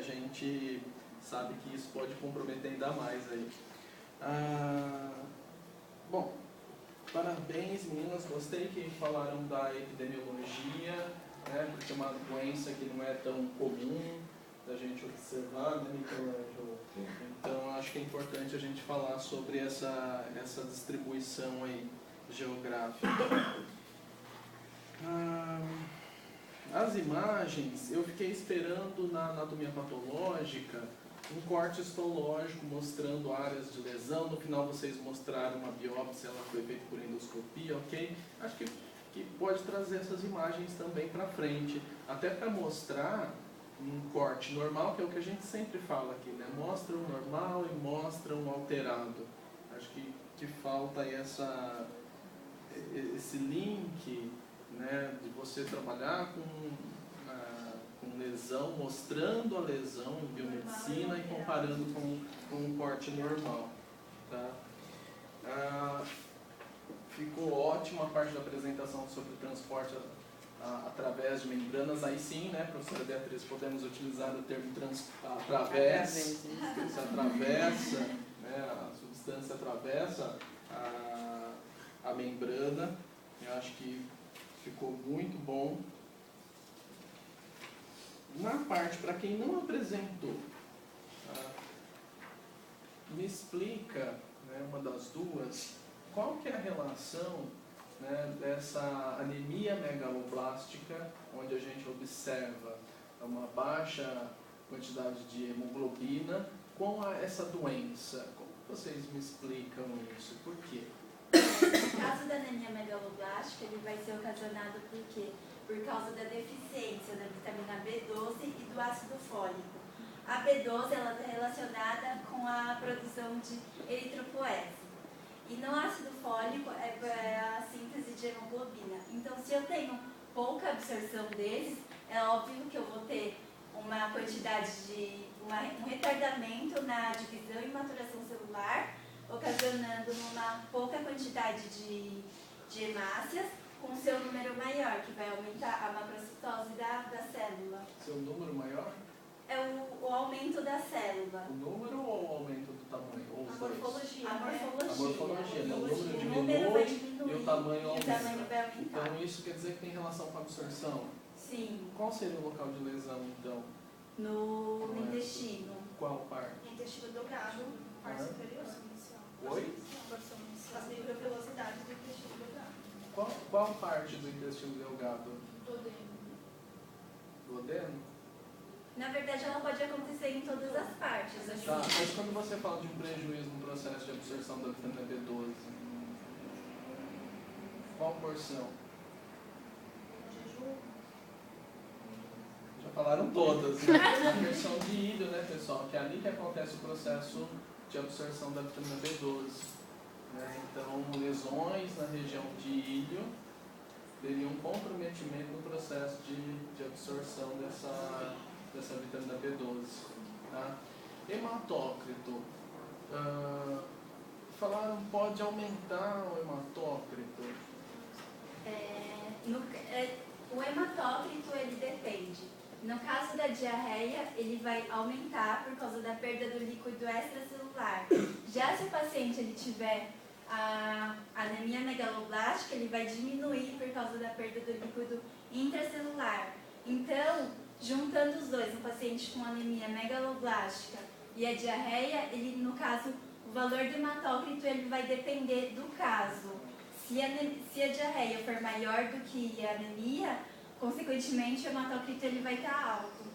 gente sabe que isso pode comprometer ainda mais aí. Bom, parabéns meninas, gostei que falaram da epidemiologia, né, porque é uma doença que não é tão comum da gente observar, né, Michelangelo? Então acho que é importante a gente falar sobre essa distribuição aí geográfica. As imagens, eu fiquei esperando na anatomia patológica um corte histológico mostrando áreas de lesão. No final vocês mostraram uma biópsia, ela foi feita por endoscopia, ok? Acho que pode trazer essas imagens também para frente, até para mostrar um corte normal, que é o que a gente sempre fala aqui, né? Mostra o normal e mostra o alterado. Acho que falta aí esse link, né, de você trabalhar com lesão, mostrando a lesão em biomedicina e comparando com um corte normal. Tá? Ficou ótima a parte da apresentação sobre o transporte através de membranas. Aí sim, né, professora Beatriz, podemos utilizar o termo através. Você atravessa, né, a substância atravessa a membrana. Eu acho que ficou muito bom. Na parte, para quem não apresentou, me explica, né, uma das duas, qual que é a relação, né, dessa anemia megaloblástica, onde a gente observa uma baixa quantidade de hemoglobina, com essa doença. Como vocês me explicam isso? Por quê? No caso da anemia megaloblástica, ele vai ser ocasionado por quê? Por causa da deficiência da vitamina B12 e do ácido fólico. A B12 ela está relacionada com a produção de eritropoese. E no ácido fólico é a síntese de hemoglobina. Então, se eu tenho pouca absorção deles, é óbvio que eu vou ter uma quantidade um retardamento na divisão e maturação celular, ocasionando uma pouca quantidade de hemácias, com seu número maior, que vai aumentar a macrocitose da célula. Seu número maior? É o aumento da célula. O número ou o aumento do tamanho? Ou os dois? Morfologia. A morfologia, né? O O número vai diminui diminuir e o tamanho aumenta. vai aumentar. Então isso quer dizer que tem relação com a absorção? Sim. Qual seria o local de lesão, então? No intestino. Qual parte? Intestino delgado, parte superior. Oi? As microvelocidades do intestino delgado. Qual parte do intestino delgado? Duodeno. Duodeno? Na verdade, ela pode acontecer em todas as partes. Assim. Tá, mas quando você fala de um prejuízo no processo de absorção da vitamina B12, qual porção? Jejum. Já falaram todas, né? A porção de ilho, né, pessoal? Que é ali que acontece o processo de absorção da vitamina B12. Né? Então, lesões na região de ilho teriam um comprometimento no processo de absorção dessa vitamina B12. Tá? Hematócrito. Falaram pode aumentar o hematócrito. O hematócrito, ele depende. No caso da diarreia, ele vai aumentar por causa da perda do líquido extracelular. Já se o paciente ele tiver a anemia megaloblástica, ele vai diminuir por causa da perda do líquido intracelular. Então, juntando os dois, um paciente com anemia megaloblástica e a diarreia, ele, no caso, o valor do hematócrito ele vai depender do caso. Se a diarreia for maior do que a anemia, consequentemente o hematócrito ele vai estar alto.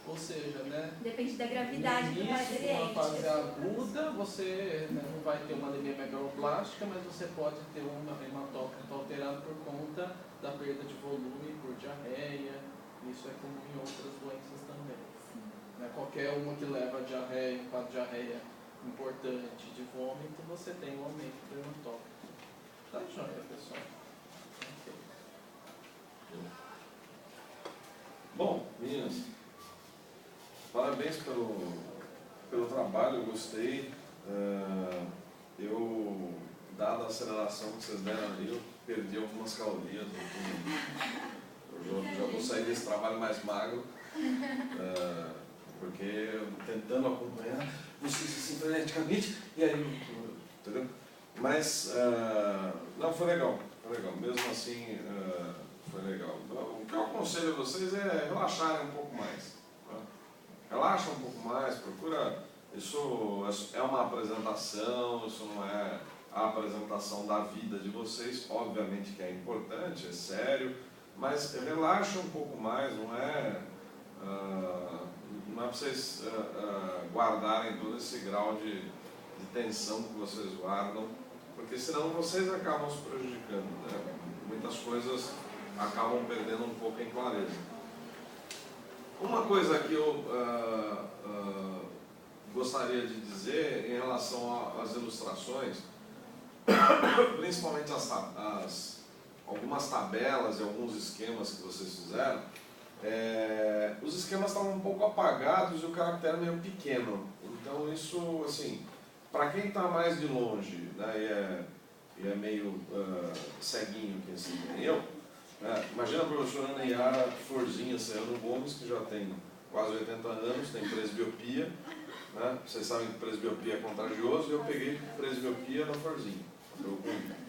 Ou seja, né? Depende da gravidade do paciente. Em uma fase aguda, você, né, não vai ter uma anemia megaloblástica, mas você pode ter um hematócrito alterado por conta da perda de volume por diarreia. Isso é comum em outras doenças também. Né? Qualquer uma que leva a diarreia, um quadro de diarreia importante de vômito, você tem um aumento do hematócrito. Tá joia, pessoal. Okay. Bom, meninas, parabéns pelo trabalho, eu gostei. Dada a aceleração que vocês deram ali, eu perdi algumas calorias. Eu já vou sair desse trabalho mais magro, porque tentando acompanhar, vocês assim, freneticamente, e aí, entendeu? Mas, não, foi legal, mesmo assim, foi legal. O que eu aconselho a vocês é relaxarem um pouco mais. Tá? Relaxa um pouco mais, procura, isso é uma apresentação, isso não é a apresentação da vida de vocês, obviamente que é importante, é sério, mas relaxa um pouco mais, não é para vocês guardarem todo esse grau de tensão que vocês guardam, porque senão vocês acabam se prejudicando, né? Muitas coisas acabam perdendo um pouco em clareza. Uma coisa que eu gostaria de dizer em relação às ilustrações, principalmente algumas tabelas e alguns esquemas que vocês fizeram, os esquemas estavam um pouco apagados e o caractere meio pequeno. Então isso, assim, para quem está mais de longe, né, e é meio ceguinho, quem assim, nem eu, imagina a professora Neyara Forzinha Serrano Gomes, que já tem quase 80 anos, tem presbiopia, né? Vocês sabem que presbiopia é contagioso, e eu peguei presbiopia na Forzinha.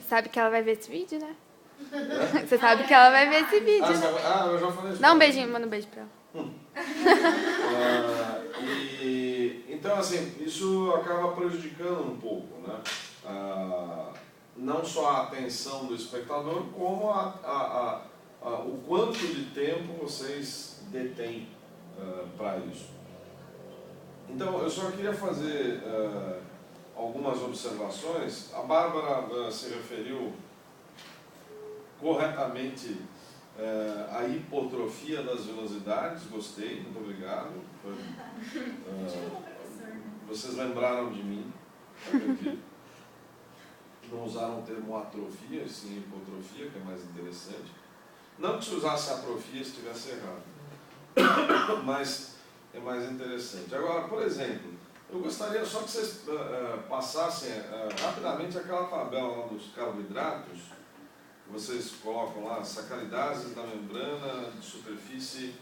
Sabe que ela vai ver esse vídeo, né? Você sabe que ela vai ver esse vídeo, né? Eu já falei isso. Dá um beijinho, manda um beijo pra ela. Então, assim, isso acaba prejudicando um pouco, né? Não só a atenção do espectador, como o quanto de tempo vocês detêm para isso. Então, eu só queria fazer algumas observações. A Bárbara se referiu corretamente à hipotrofia das velocidades. Gostei, muito obrigado. Vocês lembraram de mim, acredito. Não usaram o termo atrofia, e sim hipotrofia, que é mais interessante. Não que se usasse atrofia estivesse errado, mas é mais interessante. Agora, por exemplo, eu gostaria só que vocês passassem rapidamente aquela tabela lá dos carboidratos, que vocês colocam lá, sacaridases da membrana de superfície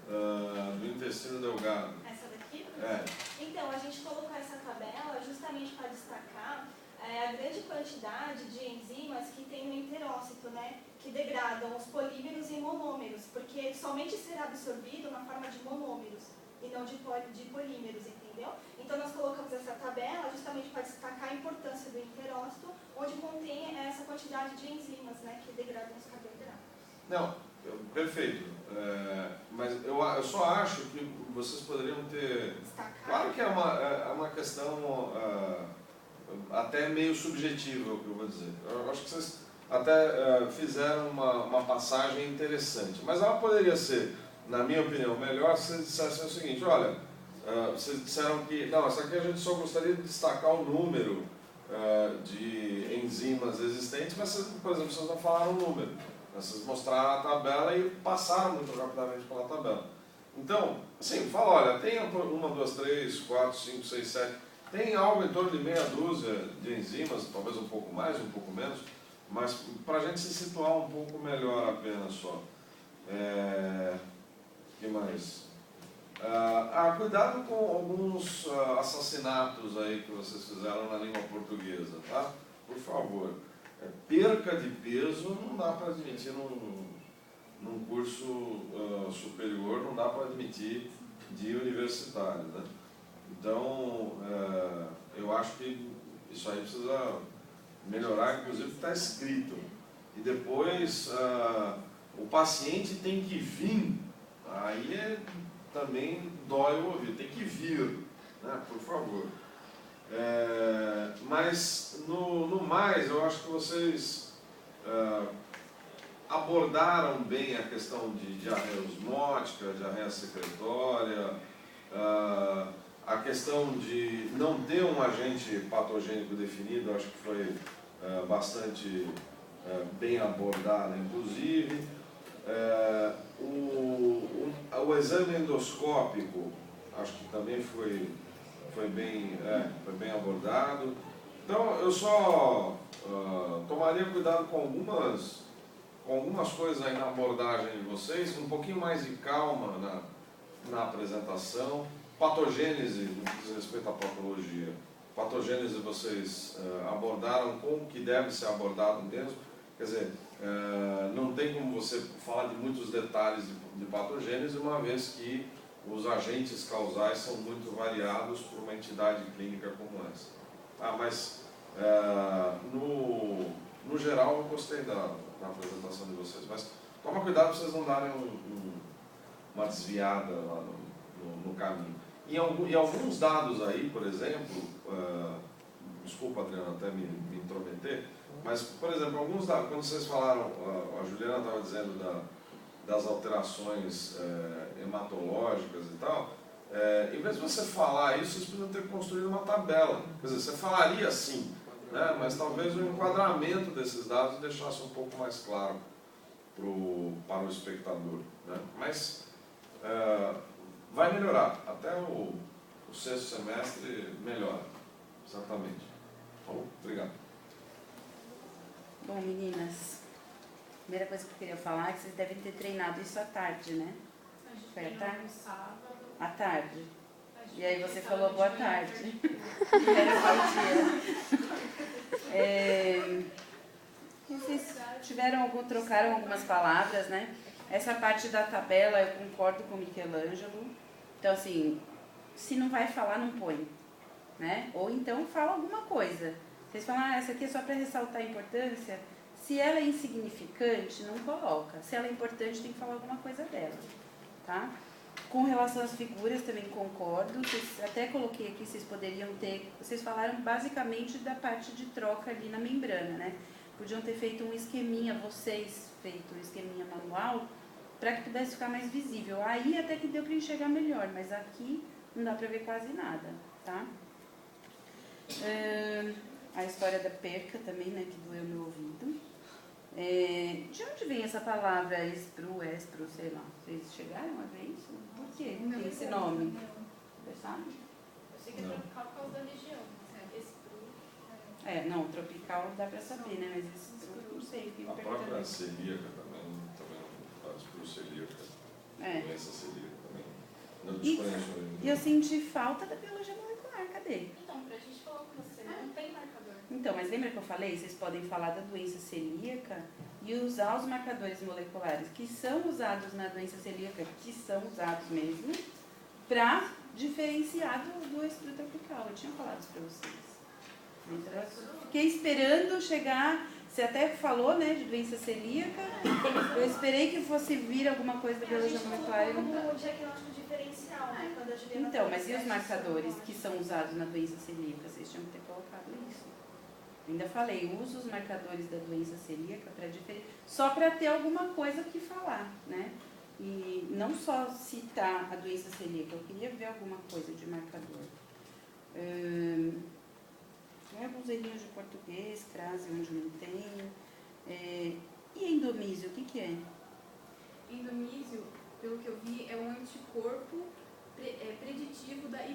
do intestino delgado. Essa daqui? É. Então, a gente colocou essa tabela justamente para destacar a grande quantidade de enzimas que tem no enterócito, né? Que degradam os polímeros em monômeros, porque somente será absorvido na forma de monômeros e não de polímeros, entendeu? Então nós colocamos essa tabela justamente para destacar a importância do enterócito, onde contém essa quantidade de enzimas, né, que degradam os carboidratos. Não, perfeito. Mas eu só acho que vocês poderiam ter... Destacar. Claro que é uma questão até meio subjetiva, o que eu vou dizer. Eu acho que vocês até fizeram uma passagem interessante, mas ela poderia ser, na minha opinião, melhor se vocês dissessem o seguinte: olha, vocês disseram que, não, essa aqui a gente só gostaria de destacar o número de enzimas existentes, mas, por exemplo, vocês não falaram o número. Vocês mostraram a tabela e passaram muito rapidamente pela tabela. Então, assim, fala, olha, tem 1, 2, 3, 4, 5, 6, 7, tem algo em torno de meia dúzia de enzimas, talvez um pouco mais, um pouco menos, mas para a gente se situar um pouco melhor apenas só. Que mais? Cuidado com alguns assassinatos aí que vocês fizeram na língua portuguesa, tá? Por favor. Perca de peso não dá para admitir num curso superior, não dá para admitir de universitário, né? Então, eu acho que isso aí precisa melhorar, inclusive está escrito. E depois, o paciente tem que vir, aí também dói o ouvido, tem que vir, né? Por favor. Mas, no mais, eu acho que vocês abordaram bem a questão de diarreia osmótica, diarreia secretória, a questão de não ter um agente patogênico definido, acho que foi bastante bem abordada, inclusive. O exame endoscópico, acho que também foi bem abordado. Então, eu só tomaria cuidado com algumas coisas aí na abordagem de vocês, um pouquinho mais de calma na apresentação. patogênese, no que diz respeito à patologia, patogênese vocês abordaram como que deve ser abordado mesmo? Quer dizer, não tem como você falar de muitos detalhes de patogênese, uma vez que os agentes causais são muito variados por uma entidade clínica como essa. Mas, no geral, eu gostei da apresentação de vocês, mas toma cuidado para vocês não darem uma desviada lá no caminho. E alguns dados aí, por exemplo, desculpa, Adriana, até me intrometer, mas, por exemplo, alguns dados, quando vocês falaram, a Juliana estava dizendo das alterações hematológicas e tal, em vez de você falar isso, vocês precisam ter construído uma tabela. Quer dizer, você falaria assim, né, mas talvez o enquadramento desses dados deixasse um pouco mais claro para o espectador. Né? Mas vai melhorar. Até o sexto semestre melhora. Exatamente. Bom, obrigado. Bom, meninas, a primeira coisa que eu queria falar é que vocês devem ter treinado isso à tarde, né? A gente Foi à treinou tarde? no sábado. À tarde. A gente E aí você começava falou de boa manhã, tarde. perdi. Era bom dia. Vocês trocaram algumas palavras, né? Essa parte da tabela eu concordo com o Michelangelo. Então, assim, se não vai falar, não põe. Né? Ou então fala alguma coisa. Vocês falam, essa aqui é só para ressaltar a importância. Se ela é insignificante, não coloca. Se ela é importante, tem que falar alguma coisa dela. Tá? Com relação às figuras, também concordo. Até coloquei aqui, vocês poderiam ter... Vocês falaram basicamente da parte de troca ali na membrana, né? Podiam ter feito um esqueminha, vocês feito um esqueminha manual, para que pudesse ficar mais visível. Aí até que deu para enxergar melhor, mas aqui não dá para ver quase nada, tá? A história da perca também, né, que doeu meu ouvido. De onde vem essa palavra espro, sei lá? Vocês chegaram a ver isso? Por que tem esse nome? Você sabe? Eu sei que é tropical por causa da região. Não, tropical dá pra saber, né? Mas espro, não sei. A própria celíaca também faz espro celíaca. Doença celíaca também. Não desconheço. E eu senti falta da biologia molecular, cadê? Então, pra gente falar com você, não tem marcador. Então, mas lembra que eu falei? Vocês podem falar da doença celíaca e usar os marcadores moleculares que são usados na doença celíaca, que são usados mesmo, para diferenciar do espro tropical. Eu tinha falado isso para vocês. Então, fiquei esperando chegar. Você até falou, né, de doença celíaca. Eu esperei que fosse vir alguma coisa da biologia molecular. A gente colocou o diagnóstico diferencial, né? Quando a Juliana Então, falou mas e os que marcadores que são usados na doença celíaca? Vocês tinham que ter colocado isso. Ainda falei, usa os marcadores da doença celíaca para diferenciar, só para ter alguma coisa que falar, né? E não só citar a doença celíaca, eu queria ver alguma coisa de marcador. Alguns errinhos de português, crase onde não tem. E endomísio, o que é? Endomísio, pelo que eu vi, é um anticorpo preditivo da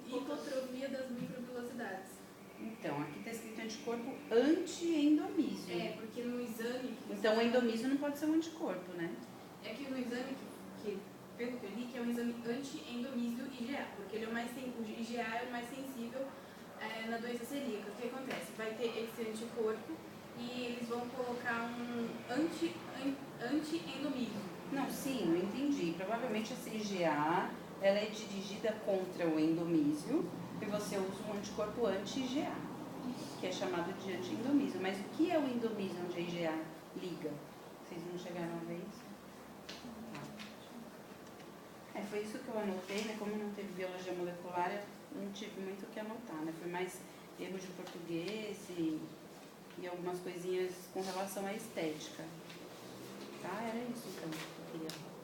hipotrofia das microvelocidades. Então, aqui está escrito anticorpo anti-endomísio. Porque no exame... Então, o endomísio não pode ser um anticorpo, né? É que no exame, pelo que eu li, que é um exame anti-endomísio IgA, porque o IgA é o mais sensível na doença celíaca. O que acontece? Vai ter esse anticorpo e eles vão colocar um anti-endomísio. Não, sim, eu entendi. Provavelmente essa IgA, ela é dirigida contra o endomísio e você usa um anticorpo anti-IgA, que é chamado de anti-endomísio. Mas o que é o endomísio onde a IgA liga? Vocês não chegaram a ver isso? Foi isso que eu anotei, né? Como não teve biologia molecular, eu não tive muito o que anotar, né? Foi mais erro de português e algumas coisinhas com relação à estética. Tá? Era isso então que eu queria falar.